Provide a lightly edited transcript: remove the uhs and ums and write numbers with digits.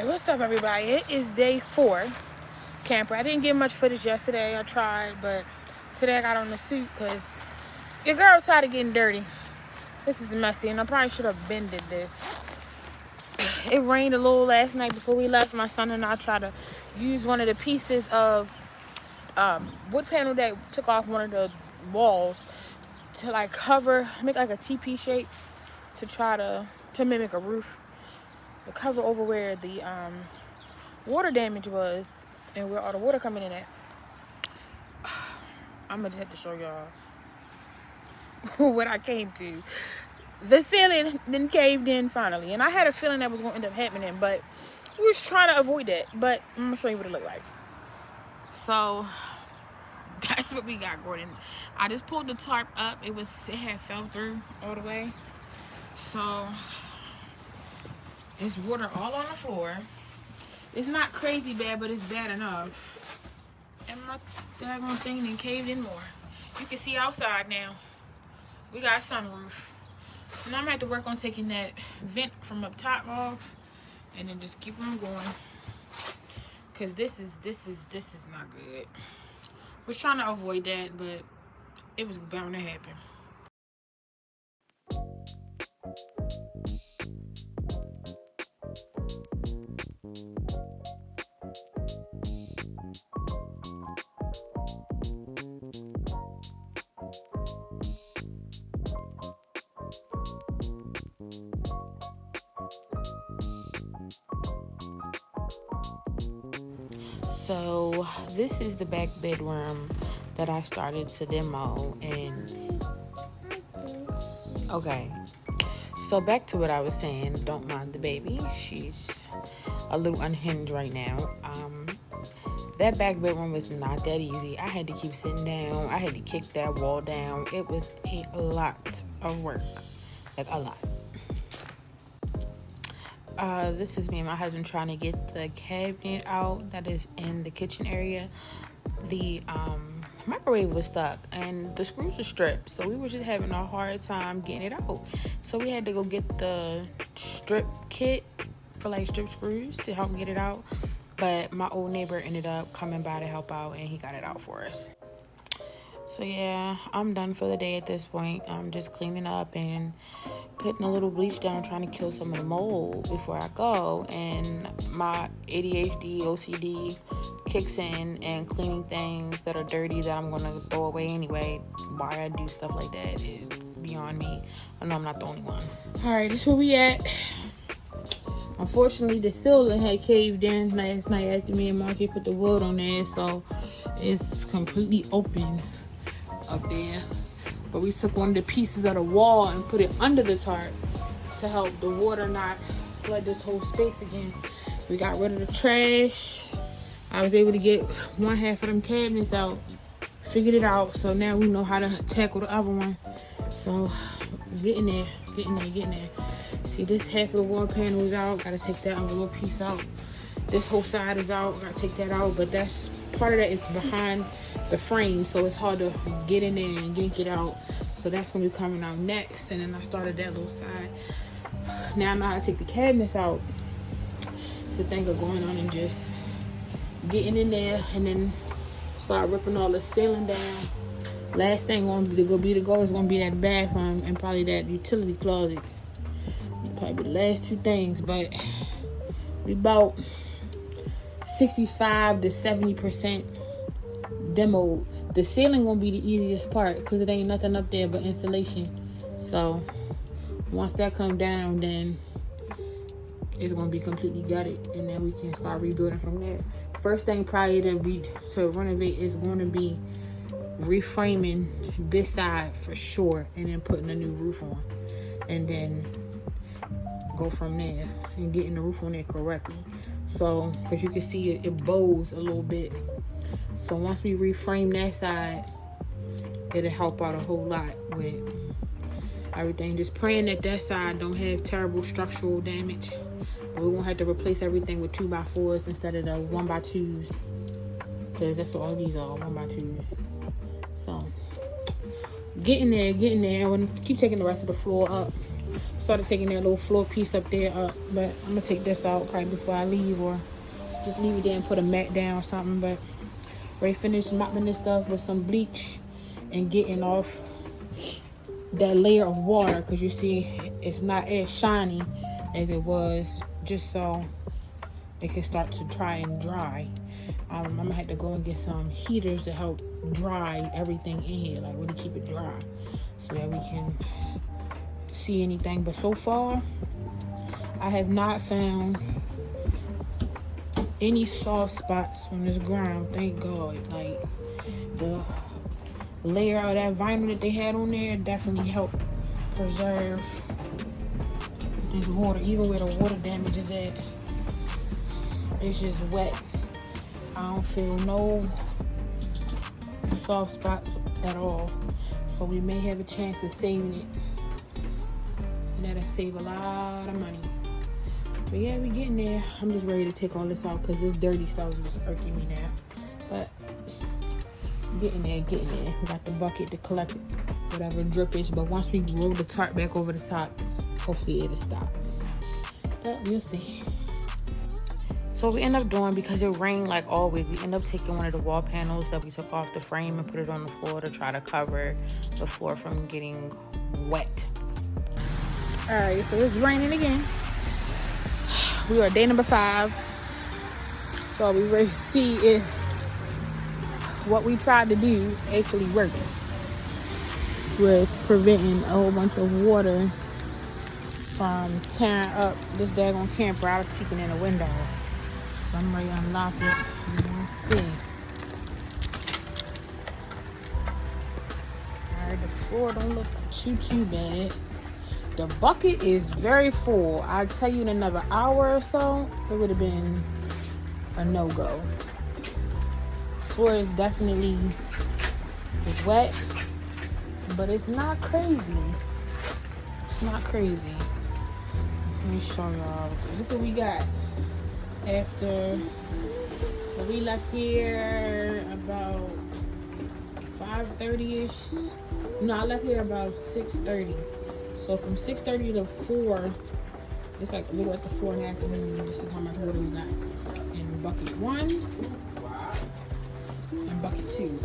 Alright, what's up everybody? It is day 4 camper. I didn't get much footage yesterday. I tried, but today I got on the suit because your girl tired of getting dirty. This is messy and I probably should have bended this. It rained a little last night before we left. My son and I tried to use one of the pieces of wood panel that took off one of the walls to like cover, make like a TP shape to try to mimic a roof. To cover over where the water damage was and where all the water coming in at. I'm gonna just have to show y'all what I came to. The ceiling then caved in finally, and I had a feeling that was gonna end up happening, but we was trying to avoid that. But I'm gonna show you what it looked like. So that's what we got, Gordon. I just pulled the tarp up. It had fell through all the way. So there's water all on the floor. It's not crazy bad, but it's bad enough. And my daggone thing then caved in more. You can see outside now. We got a sunroof. So now I'm gonna have to work on taking that vent from up top off and then just keep on going. Cause this is not good. Was trying to avoid that, but it was bound to happen. So this is the back bedroom that I started to demo, and okay, so back to what I was saying. Don't mind the baby, she's a little unhinged right now. That back bedroom was not that easy. I had to keep sitting down, I had to kick that wall down. It was a lot of work, like a lot. This is me and my husband trying to get the cabinet out that is in the kitchen area. The microwave was stuck and the screws were stripped, so we were just having a hard time getting it out. So we had to go get the strip kit for like strip screws to help get it out. But my old neighbor ended up coming by to help out and he got it out for us. So yeah, I'm done for the day at this point. I'm just cleaning up and putting a little bleach down, trying to kill some of the mold before I go. And my ADHD, OCD kicks in, and cleaning things that are dirty that I'm going to throw away anyway. Why I do stuff like that is beyond me. I know I'm not the only one. Alright, this is where we at. Unfortunately, the ceiling had caved in last night after me and Marky put the wood on there, so it's completely open up there. But we took one of the pieces of the wall and put it under the tarp to help the water not flood this whole space again. We got rid of the trash. I was able to get one half of them cabinets out, figured it out, so now we know how to tackle the other one. So getting there. See, this half of the wall panel is out. Gotta take that other little piece out. This whole side is out. Gotta take that out, but that's part of that is behind the frame, so it's hard to get in there and yank it out. So that's when we're coming out next. And then I started that little side. Now I know how to take the cabinets out. It's a thing of going on and just getting in there and then start ripping all the ceiling down. Last thing is gonna be that bathroom and probably that utility closet. Probably the last two things, but we about 65 to 70% demoed. The ceiling won't be the easiest part because it ain't nothing up there but insulation. So once that comes down, then it's gonna be completely gutted, and then we can start rebuilding from there. First thing probably to renovate is going to be reframing this side for sure, and then putting a new roof on, and then go from there and getting the roof on there correctly. So because you can see it bows a little bit. So once we reframe that side, it'll help out a whole lot with everything. Just praying that side don't have terrible structural damage. But we won't have to replace everything with 2x4s instead of the 1x2s, because that's what all these are, 1x2s. So getting there. I'm gonna keep taking the rest of the floor up Started taking that little floor piece up there up, but I'm gonna take this out probably before I leave, or just leave it there and put a mat down or something. But we finished mopping this stuff with some bleach and getting off that layer of water, because you see it's not as shiny as it was, just so it can start to try and dry. I'm gonna have to go and get some heaters to help dry everything in here, like really keep it dry, so that we can see anything. But so far I have not found any soft spots on this ground, thank God. Like, the layer of that vinyl that they had on there definitely helped preserve this water. Even where the water damage is at, it's just wet. I don't feel no soft spots at all, so we may have a chance of saving it, and that'll save a lot of money. But yeah, we getting there. I'm just ready to take all this out because this dirty stuff is irking me now. But getting there. We got the bucket to collect whatever drippage, but once we roll the tarp back over the top, hopefully it'll stop. But we'll see. So what we end up doing, because it rained like all week, we end up taking one of the wall panels that we took off the frame and put it on the floor to try to cover the floor from getting wet. All right, so it's raining again. We are day number 5. So we ready to see if what we tried to do actually worked with preventing a whole bunch of water from tearing up this daggone camper. I was peeking in the window. So I'm ready to unlock it. Let's see. Alright, the floor don't look too bad. The bucket is very full. I'll tell you, in another hour or so, it would have been a no-go. Floor is definitely wet, but it's not crazy. It's not crazy. Let me show y'all. This is what we got after we left here about 5:30ish. No, I left here about 6:30. So from 6:30 to 4, it's like a little after 4 in the afternoon. This is how much water we got in bucket 1 and bucket 2.